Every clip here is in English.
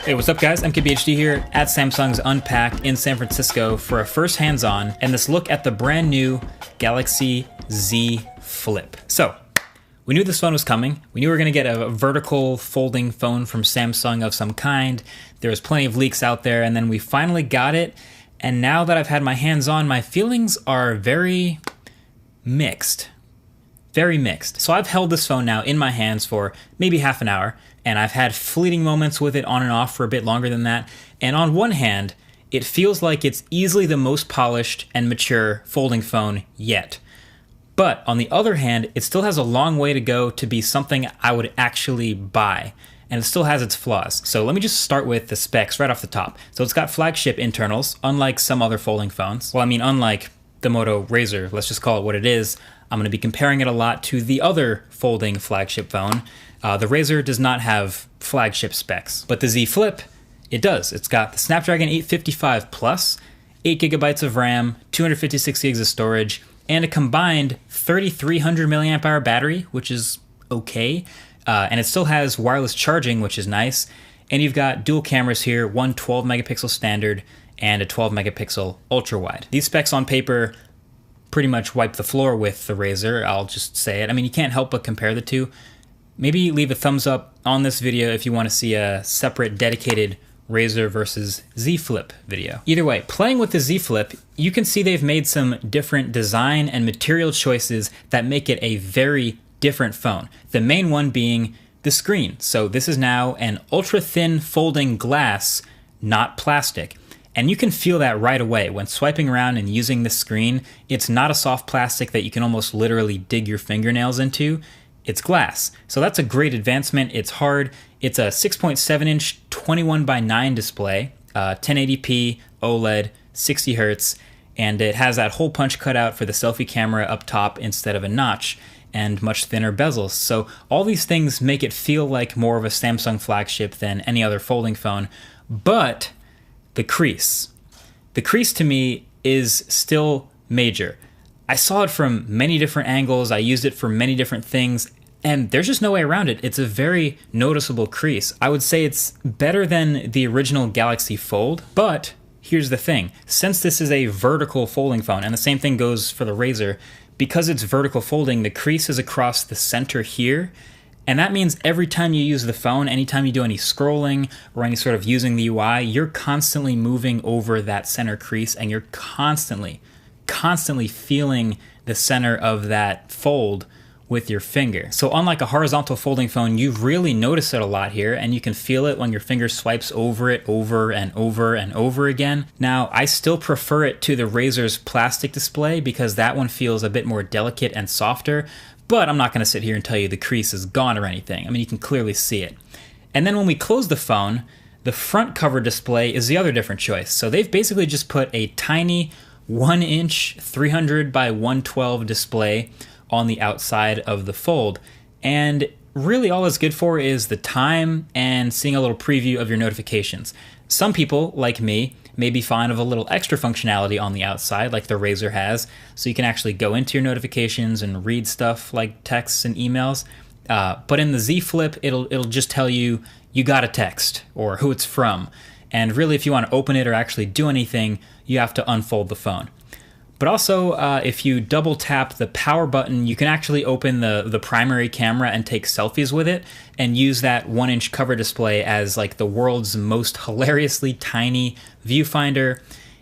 Hey, what's up guys? MKBHD here at Samsung's Unpacked in San Francisco for a first hands-on and this look at the brand new Galaxy Z Flip. So, we knew this phone was coming. We knew we were gonna get a vertical folding phone from Samsung of some kind. There was plenty of leaks out there, and then we finally got it. And now that I've had my hands on, my feelings are very mixed. Very mixed. So I've held this phone now in my hands for maybe half an hour, and I've had fleeting moments with it on and off for a bit longer than that. And on one hand, it feels like it's easily the most polished and mature folding phone yet. But on the other hand, it still has a long way to go to be something I would actually buy. And it still has its flaws. So let me just start with the specs right off the top. So it's got flagship internals, unlike some other folding phones. Well, I mean, unlike the Moto Razr, let's just call it what it is. I'm gonna be comparing it a lot to the other folding flagship phone. The Razr does not have flagship specs, but the Z Flip, it does. It's got the Snapdragon 855 Plus, 8 gigabytes of RAM, 256 gigs of storage, and a combined 3,300 milliamp hour battery, which is okay. And it still has wireless charging, which is nice. And you've got dual cameras here, one 12 megapixel standard and a 12 megapixel ultra wide. These specs on paper pretty much wipe the floor with the Razr, I'll just say it. I mean, you can't help but compare the two. Maybe leave a thumbs up on this video if you want to see a separate dedicated Razr versus Z Flip video. Either way, playing with the Z Flip, you can see they've made some different design and material choices that make it a very different phone. The main one being the screen. So this is now an ultra thin folding glass, not plastic. And you can feel that right away when swiping around and using the screen. It's not a soft plastic that you can almost literally dig your fingernails into. It's glass. So that's a great advancement. It's hard. It's a 6.7 inch 21:9 display, 1080p OLED, 60 Hertz, and it has that hole punch cutout for the selfie camera up top instead of a notch, and much thinner bezels. So all these things make it feel like more of a Samsung flagship than any other folding phone. But the crease to me is still major. I saw it from many different angles. I used it for many different things, and there's just no way around it. It's a very noticeable crease. I would say it's better than the original Galaxy Fold, but here's the thing. Since this is a vertical folding phone, and the same thing goes for the Razr, because it's vertical folding, the crease is across the center here, and that means every time you use the phone, anytime you do any scrolling or any sort of using the UI, you're constantly moving over that center crease, and you're constantly feeling the center of that fold with your finger. So unlike a horizontal folding phone, you really notice it a lot here, and you can feel it when your finger swipes over it over and over and over again. Now, I still prefer it to the Razr's plastic display because that one feels a bit more delicate and softer, but I'm not gonna sit here and tell you the crease is gone or anything. I mean, you can clearly see it. And then when we close the phone, the front cover display is the other different choice. So they've basically just put a tiny 1 inch 300 by 112 display on the outside of the fold. And really all it's good for is the time and seeing a little preview of your notifications. Some people, like me, may be fine of a little extra functionality on the outside like the Razr has, so you can actually go into your notifications and read stuff like texts and emails. But in the Z Flip, it'll just tell you got a text or who it's from. And really, if you want to open it or actually do anything, you have to unfold the phone. But also, if you double tap the power button, you can actually open the primary camera and take selfies with it and use that 1 inch cover display as like the world's most hilariously tiny viewfinder.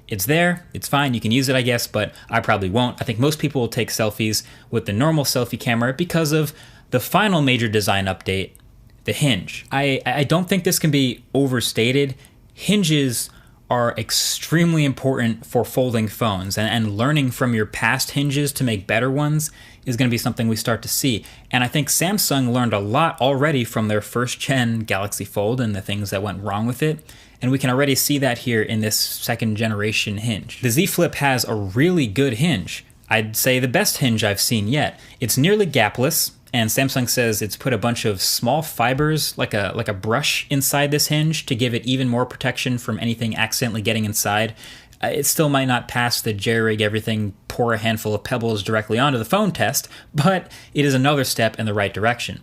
It's there, it's fine, you can use it I guess, but I probably won't. I think most people will take selfies with the normal selfie camera because of the final major design update, the hinge. I don't think this can be overstated. Hinges are extremely important for folding phones, and learning from your past hinges to make better ones is going to be something we start to see. And I think Samsung learned a lot already from their first gen Galaxy Fold and the things that went wrong with it, and we can already see that here in this second generation hinge. The Z Flip has a really good hinge. I'd say the best hinge I've seen yet. It's nearly gapless, and Samsung says it's put a bunch of small fibers, like a brush, inside this hinge to give it even more protection from anything accidentally getting inside. It still might not pass the jerry-rig everything, pour a handful of pebbles directly onto the phone test, but it is another step in the right direction.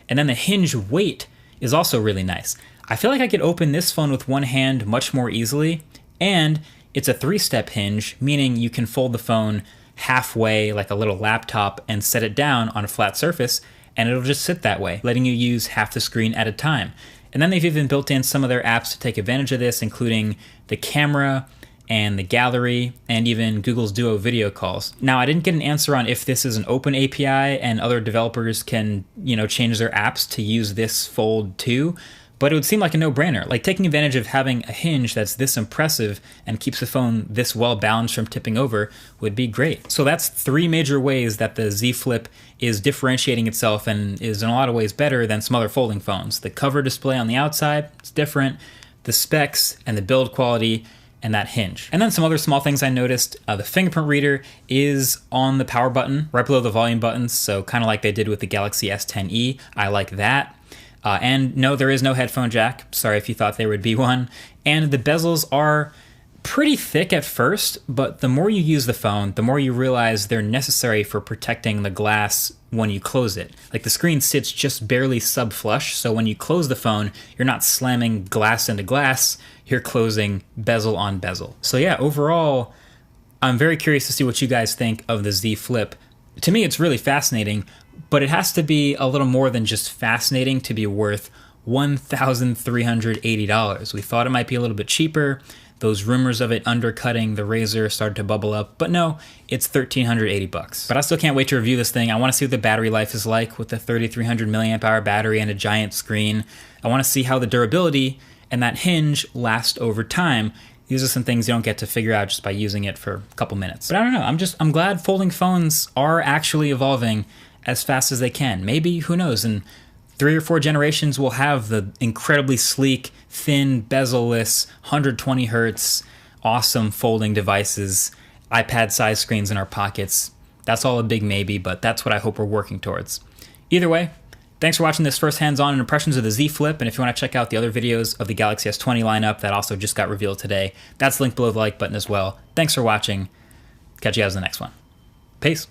And then the hinge weight is also really nice. I feel like I could open this phone with one hand much more easily, and it's a 3-step hinge, meaning you can fold the phone halfway like a little laptop and set it down on a flat surface, and it'll just sit that way, letting you use half the screen at a time. And then they've even built in some of their apps to take advantage of this, including the camera and the gallery, and even Google's Duo video calls. Now, I didn't get an answer on if this is an open API and other developers can, change their apps to use this fold too, but it would seem like a no-brainer. Like, taking advantage of having a hinge that's this impressive and keeps the phone this well balanced from tipping over would be great. So that's 3 major ways that the Z Flip is differentiating itself and is in a lot of ways better than some other folding phones. The cover display on the outside, it's different. The specs and the build quality and that hinge. And then some other small things I noticed. The fingerprint reader is on the power button, right below the volume buttons, so kind of like they did with the Galaxy S10e. I like that. And no, there is no headphone jack. Sorry if you thought there would be one. And the bezels are pretty thick at first, but the more you use the phone, the more you realize they're necessary for protecting the glass when you close it. Like, the screen sits just barely sub-flush, so when you close the phone, you're not slamming glass into glass, you're closing bezel on bezel. So yeah, overall, I'm very curious to see what you guys think of the Z Flip. To me, it's really fascinating, but it has to be a little more than just fascinating to be worth $1,380. We thought it might be a little bit cheaper. Those rumors of it undercutting the Razr started to bubble up, but no, it's $1,380. But I still can't wait to review this thing. I want to see what the battery life is like with the 3,300 milliamp hour battery and a giant screen. I want to see how the durability and that hinge last over time. These are some things you don't get to figure out just by using it for a couple minutes. But I don't know, I'm glad folding phones are actually evolving as fast as they can. Maybe, who knows, in 3 or 4 generations we'll have the incredibly sleek, thin, bezel-less, 120 hertz, awesome folding devices, iPad-sized screens in our pockets. That's all a big maybe, but that's what I hope we're working towards. Either way, thanks for watching this first hands-on impressions of the Z Flip, and if you want to check out the other videos of the Galaxy S20 lineup that also just got revealed today, that's linked below the like button as well. Thanks for watching. Catch you guys in the next one. Peace.